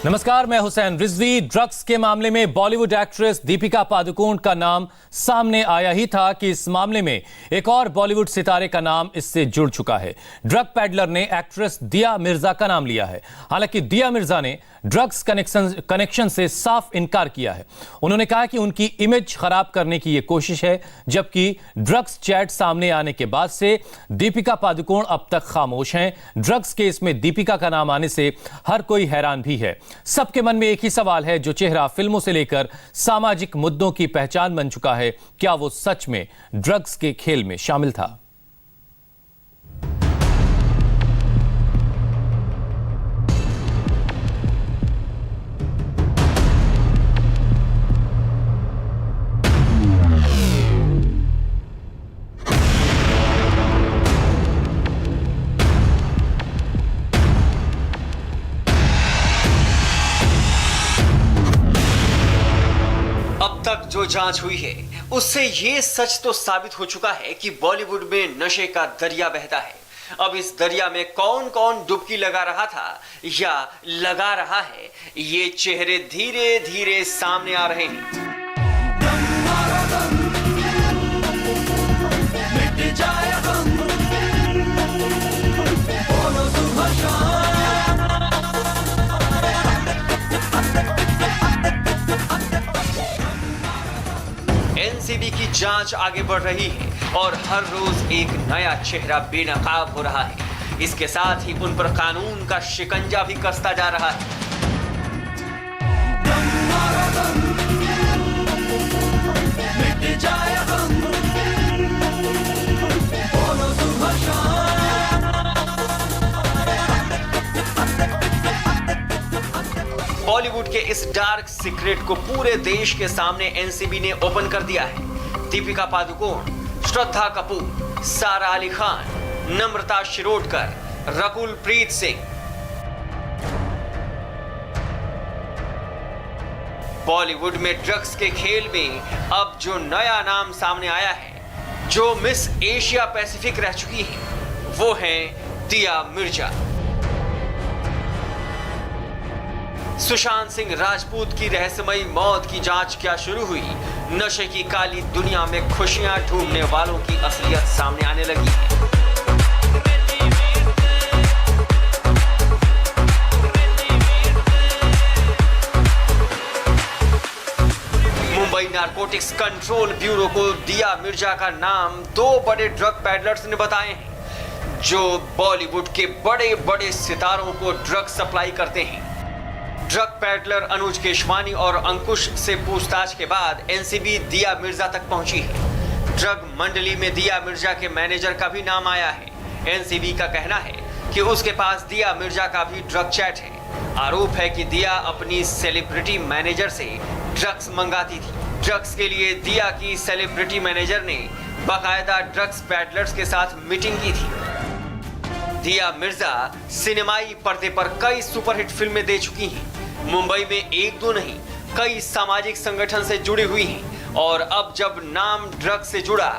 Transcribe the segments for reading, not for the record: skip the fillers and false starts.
नमस्कार, मैं हुसैन रिजवी। ड्रग्स के मामले में बॉलीवुड एक्ट्रेस दीपिका पादुकोण का नाम सामने आया ही था कि इस मामले में एक और बॉलीवुड सितारे का नाम इससे जुड़ चुका है। ड्रग पैडलर ने एक्ट्रेस दिया मिर्जा का नाम लिया है। हालांकि दिया मिर्जा ने ड्रग्स कनेक्शन से साफ इनकार किया है। उन्होंने कहा कि उनकी इमेज खराब करने की यह कोशिश है, जबकि ड्रग्स चैट सामने आने के बाद से दीपिका पादुकोण अब तक खामोश हैं। ड्रग्स केस में दीपिका का नाम आने से हर कोई हैरान भी है। सबके मन में एक ही सवाल है, जो चेहरा फिल्मों से लेकर सामाजिक मुद्दों की पहचान बन चुका है, क्या वो सच में ड्रग्स के खेल में शामिल था? तक जो जांच हुई है उससे ये सच तो साबित हो चुका है कि बॉलीवुड में नशे का दरिया बहता है। अब इस दरिया में कौन कौन डुबकी लगा रहा था या लगा रहा है, ये चेहरे धीरे धीरे सामने आ रहे हैं। एनसीबी की जांच आगे बढ़ रही है और हर रोज एक नया चेहरा बेनकाब हो रहा है। इसके साथ ही उन पर कानून का शिकंजा भी कसता जा रहा है। बॉलीवुड के इस डार्क सीक्रेट को पूरे देश के सामने एनसीबी ने ओपन कर दिया है। दीपिका पादुकोण, श्रद्धा कपूर, सारा अली खान, नम्रता शिरोडकर, रकुल प्रीत सिंह। बॉलीवुड में ड्रग्स के खेल में अब जो नया नाम सामने आया है, जो मिस एशिया पैसिफिक रह चुकी है, वो है दिया मिर्जा। सुशांत सिंह राजपूत की रहस्यमयी मौत की जांच क्या शुरू हुई, नशे की काली दुनिया में खुशियां ढूंढने वालों की असलियत सामने आने लगी है। मुंबई नारकोटिक्स कंट्रोल ब्यूरो को दिया मिर्जा का नाम दो बड़े ड्रग पैडलर्स ने बताए हैं, जो बॉलीवुड के बड़े बड़े सितारों को ड्रग सप्लाई करते हैं। ड्रग पैडलर अनुज केशवानी और अंकुश से पूछताछ के बाद एनसीबी दिया मिर्जा तक पहुंची है। ड्रग मंडली में दिया मिर्जा के मैनेजर का भी नाम आया है। एनसीबी का कहना है कि उसके पास दिया मिर्जा का भी ड्रग चैट है। आरोप है कि दिया अपनी सेलिब्रिटी मैनेजर से ड्रग्स मंगाती थी। ड्रग्स के लिए दिया की सेलिब्रिटी मैनेजर ने बाकायदा ड्रग्स पैडलर्स के साथ मीटिंग की थी। दिया मिर्जा सिनेमाई पर्दे पर कई सुपरहिट फिल्में दे चुकी हैं। मुंबई में एक दो नहीं, कई सामाजिक संगठन से जुड़ी हुई हैं और अब जब नाम ड्रग्स से जुड़ा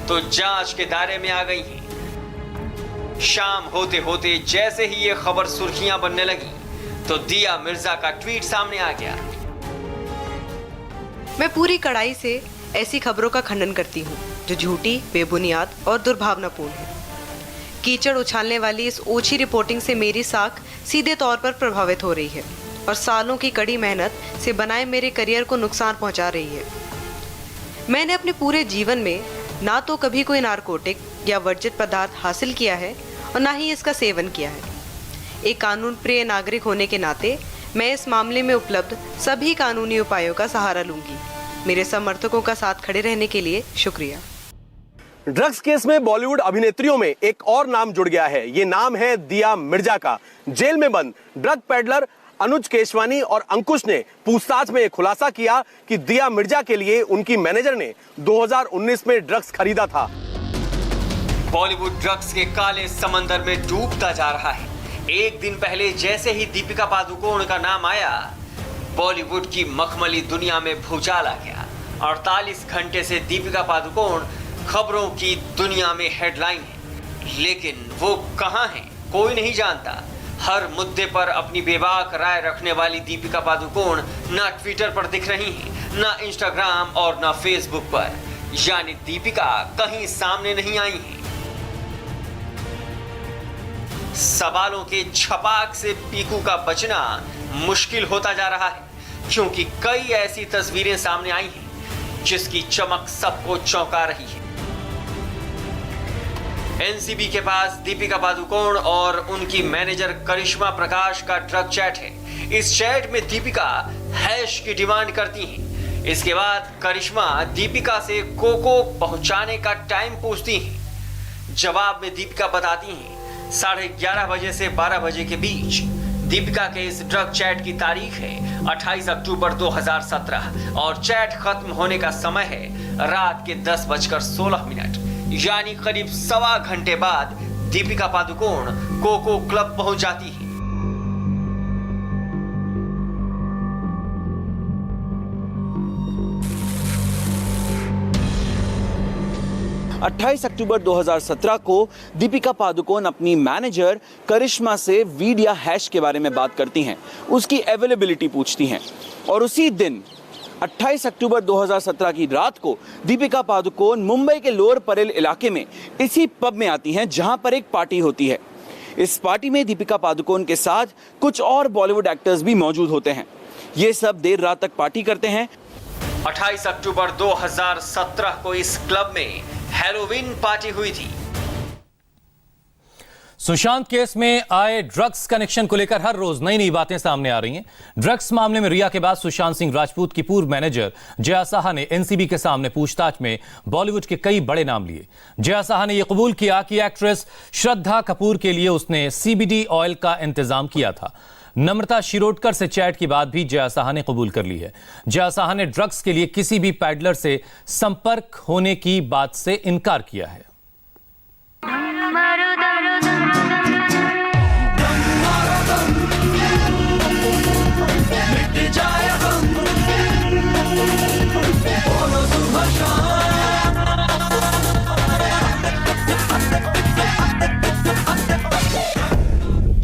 तो जांच के दायरे में आ गई हैं। शाम होते होते जैसे ही ये खबर सुर्खियां बनने लगी तो दिया मिर्जा का ट्वीट सामने आ गया। मैं पूरी कड़ाई से ऐसी खबरों का खंडन करती हूँ जो झूठी, बेबुनियाद और दुर्भावनापूर्ण है। कीचड़ उछालने वाली इस ओछी रिपोर्टिंग से मेरी साख सीधे तौर पर प्रभावित हो रही है और सालों की कड़ी मेहनत से बनाए मेरे करियर को नुकसान पहुंचा रही है। मैंने अपने पूरे जीवन में ना तो कभी कोई नारकोटिक या वर्जित पदार्थ हासिल किया है और ना ही इसका सेवन किया है। एक कानून प्रिय नागरिक होने के नाते मैं इस मामले में उपलब्ध सभी कानूनी उपायों का सहारा लूंगी। मेरे समर्थकों का साथ खड़े रहने के लिए शुक्रिया। ड्रग्स केस में बॉलीवुड अभिनेत्रियों में एक और नाम जुड़ गया है। ये नाम है दिया मिर्जा का। जेल में बंद ड्रग पैडलर अनुज केशवानी और अंकुश ने पूछताछ में खुलासा किया कि दिया मिर्जा के लिए उनकी मैनेजर ने 2019 में ड्रग्स खरीदा था। बॉलीवुड ड्रग्स के काले समंदर में डूबता जा रहा है। एक दिन पहले जैसे ही दीपिका पादुकोण का नाम आया, बॉलीवुड की मखमली दुनिया में भूचाल आ गया। 48 घंटे से दीपिका पादुकोण खबरों की दुनिया में हेडलाइन है, लेकिन वो कहां है कोई नहीं जानता। हर मुद्दे पर अपनी बेबाक राय रखने वाली दीपिका पादुकोण ना ट्विटर पर दिख रही हैं, ना इंस्टाग्राम और ना फेसबुक पर, यानी दीपिका कहीं सामने नहीं आई हैं। सवालों के छपाक से पीकू का बचना मुश्किल होता जा रहा है, क्योंकि कई ऐसी तस्वीरें सामने आई हैं जिसकी चमक सबको चौंका रही है। एनसीबी के पास दीपिका पादुकोण और उनकी मैनेजर करिश्मा प्रकाश का ड्रग चैट है। इस चैट में दीपिका हैश की डिमांड करती हैं। इसके बाद करिश्मा दीपिका से कोको पहुंचाने का टाइम पूछती हैं। जवाब में दीपिका बताती हैं 11:30 बजे से 12 बजे के बीच। दीपिका के इस ड्रग चैट की तारीख है 28 अक्टूबर 2017 और चैट खत्म होने का समय है रात के 10:16, यानी करीब 1.25 घंटे बाद दीपिका पादुकोण कोको क्लब पहुंच जाती है। अट्ठाईस अक्टूबर 2017 को दीपिका पादुकोण अपनी मैनेजर करिश्मा से वीड या हैश के बारे में बात करती हैं, उसकी अवेलेबिलिटी पूछती हैं और उसी दिन 28 अक्टूबर 2017 की रात को दीपिका पादुकोण मुंबई के लोअर परेल इलाके में इसी पब में आती हैं जहां पर एक पार्टी होती है। इस पार्टी में दीपिका पादुकोण के साथ कुछ और बॉलीवुड एक्टर्स भी मौजूद होते हैं। ये सब देर रात तक पार्टी करते हैं। 28 अक्टूबर 2017 को इस क्लब में हैलोवीन पार्टी हुई थी। सुशांत केस में आए ड्रग्स कनेक्शन को लेकर हर रोज नई नई बातें सामने आ रही हैं। ड्रग्स मामले में रिया के बाद सुशांत सिंह राजपूत की पूर्व मैनेजर जया साहा ने एनसीबी के सामने पूछताछ में बॉलीवुड के कई बड़े नाम लिए। जया साहा ने यह कबूल किया कि एक्ट्रेस श्रद्धा कपूर के लिए उसने सीबीडी ऑयल का इंतजाम किया था। नम्रता शिरोडकर से चैट की बात भी जया साहा ने कबूल कर ली है। जया साहा ने ड्रग्स के लिए किसी भी पैडलर से संपर्क होने की बात से इनकार किया है।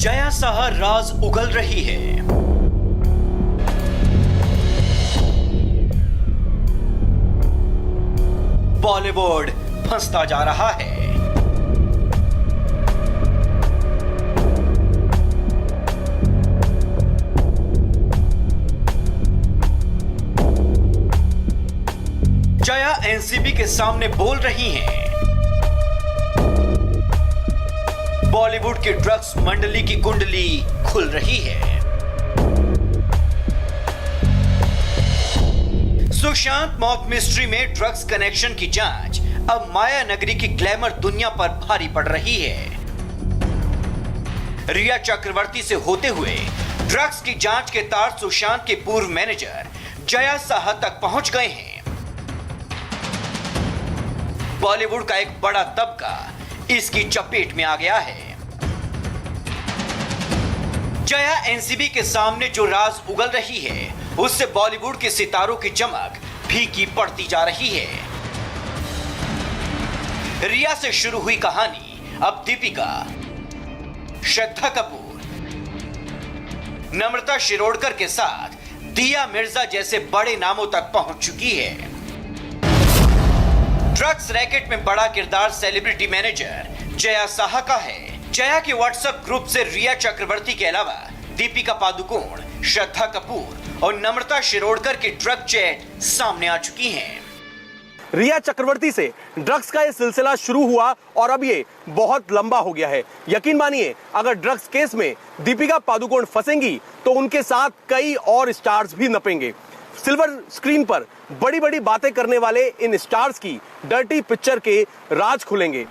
जया साहा राज उगल रही है। बॉलीवुड फंसता जा रहा है। जया एनसीबी के सामने बोल रही हैं। बॉलीवुड की ड्रग्स मंडली की कुंडली खुल रही है। सुशांत मौत मिस्ट्री में ड्रग्स कनेक्शन की जांच अब माया नगरी की ग्लैमर दुनिया पर भारी पड़ रही है। रिया चक्रवर्ती से होते हुए ड्रग्स की जांच के तार सुशांत के पूर्व मैनेजर जया साहा तक पहुंच गए हैं। बॉलीवुड का एक बड़ा तबका इसकी चपेट में आ गया है। जया एनसीबी के सामने जो राज उगल रही है, उससे बॉलीवुड के सितारों की चमक फीकी पड़ती जा रही है। रिया से शुरू हुई कहानी अब दीपिका, श्रद्धा कपूर, नम्रता शिरोडकर के साथ दिया मिर्जा जैसे बड़े नामों तक पहुंच चुकी है। ड्रग्स रैकेट में बड़ा किरदार सेलिब्रिटी मैनेजर जया साहा का है। जया के व्हाट्सएप ग्रुप से रिया चक्रवर्ती के अलावा दीपिका पादुकोण, श्रद्धा कपूर और नम्रता शिरोडकर की ड्रग चैट सामने आ चुकी हैं। रिया चक्रवर्ती से ड्रग्स का ये सिलसिला शुरू हुआ और अब ये बहुत लंबा हो गया है। यकीन मानिए, अगर ड्रग्स केस में दीपिका पादुकोण फंसेंगी तो उनके साथ कई और स्टार्स भी नपेंगे। सिल्वर स्क्रीन पर बड़ी बड़ी बातें करने वाले इन स्टार्स की डर्टी पिक्चर के राज खुलेंगे।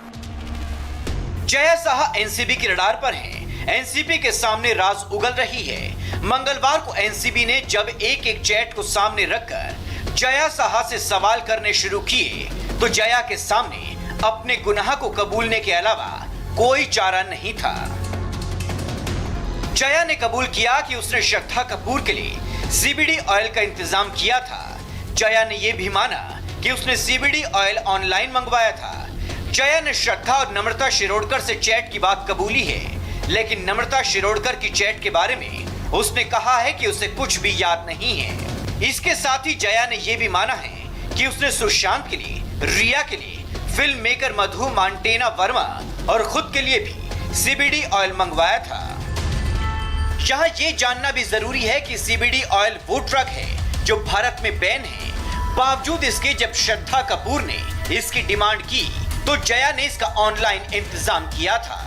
जया साहा एनसीबी के रडार पर हैं। एनसीबी के सामने राज उगल रही है। मंगलवार को एनसीबी ने जब एक एक चैट को सामने रखकर जया साहा से सवाल करने शुरू किए तो जया के सामने अपने गुनाह को कबूलने के अलावा कोई चारा नहीं था। जया ने कबूल किया कि उसने श्रद्धा कपूर के लिए सीबीडी ऑयल का इंतजाम किया था। जया ने यह भी माना कि उसने सीबीडी ऑयल ऑनलाइन मंगवाया था। जया ने श्रद्धा और नम्रता शिरोडकर से चैट की बात कबूली है, लेकिन नम्रता शिरोडकर की चैट के बारे में उसने कहा है कि उसे कुछ भी याद नहीं है। इसके साथ ही जया ने यह भी माना है कि उसने सुशांत के लिए, रिया के लिए, फिल्म मेकर मधु मांटेना वर्मा और खुद के लिए भी सीबीडी ऑयल मंगवाया था। यहाँ ये जानना भी जरूरी है कि सीबीडी ऑयल वो ड्रग है जो भारत में बैन है। बावजूद इसके जब श्रद्धा कपूर ने इसकी डिमांड की तो जया ने इसका ऑनलाइन इंतजाम किया था।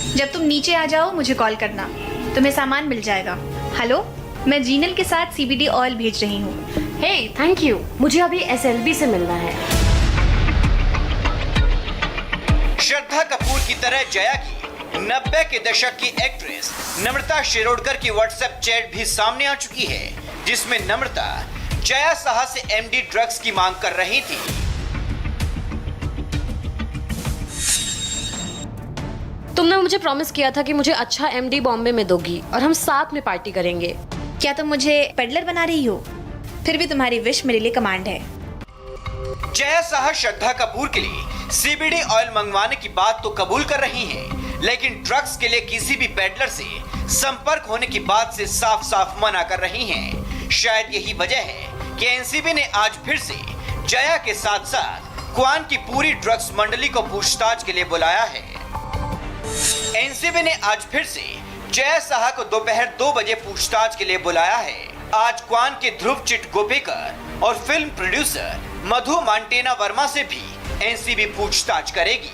जब तुम नीचे आ जाओ मुझे कॉल करना, तुम्हें सामान मिल जाएगा। हेलो, मैं जीनल के साथ सीबीडी ऑयल भेज रही हूँ। हे थैंक यू, मुझे अभी एसएलबी से मिलना है। श्रद्धा कपूर की तरह जया की 90 के दशक की एक्ट्रेस नम्रता शिरोडकर की व्हाट्सएप चैट भी सामने आ चुकी है, जिसमें नम्रता जया साहा से एमडी ड्रग्स की मांग कर रही थी। तुमने मुझे प्रॉमिस किया था कि मुझे अच्छा एमडी बॉम्बे में दोगी और हम साथ में पार्टी करेंगे। क्या तुम मुझे पेडलर बना रही हो? फिर भी तुम्हारी विश मेरे लिए कमांड है। जया साहा श्रद्धा कपूर के लिए सीबीडी ऑयल मंगवाने की बात तो कबूल कर रही हैं, लेकिन ड्रग्स के लिए किसी भी पेडलर से संपर्क होने की बात से साफ साफ मना कर रही हैं। शायद यही वजह है कि एनसीबी ने आज फिर से जया के साथ साथ क्वान की पूरी ड्रग्स मंडली को पूछताछ के लिए बुलाया है। एनसीबी ने आज फिर से जया साहा को दोपहर 2 बजे पूछताछ के लिए बुलाया है। आज क्वान के ध्रुव चिट गोपेकर और फिल्म प्रोड्यूसर मधु मांटेना वर्मा से भी एनसीबी पूछताछ करेगी।